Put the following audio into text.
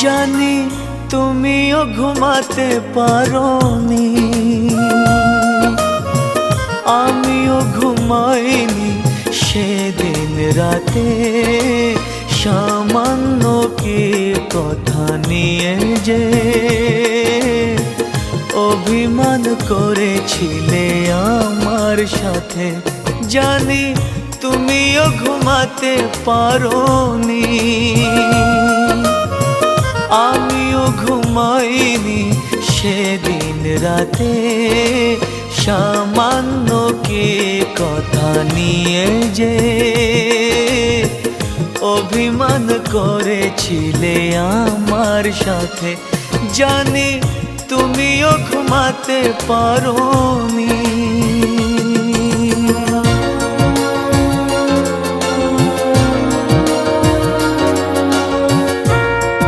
জানি তুমিও ঘুমাতে পারোনি, আমিও ঘুমাইনি সেদিন রাতে। সামান্য কি কথা নিয়ে যে অভিমান করেছিলে আমার সাথে। জানি তুমিও ঘুমাতে পারোনি, আমিও ঘুমাইনি সেদিন রাতে। সামান্য কি কথা নিয়ে যে অভিমান করেছিলে আমার সাথে। জানি তুমিও ঘুমাতে পারোনি।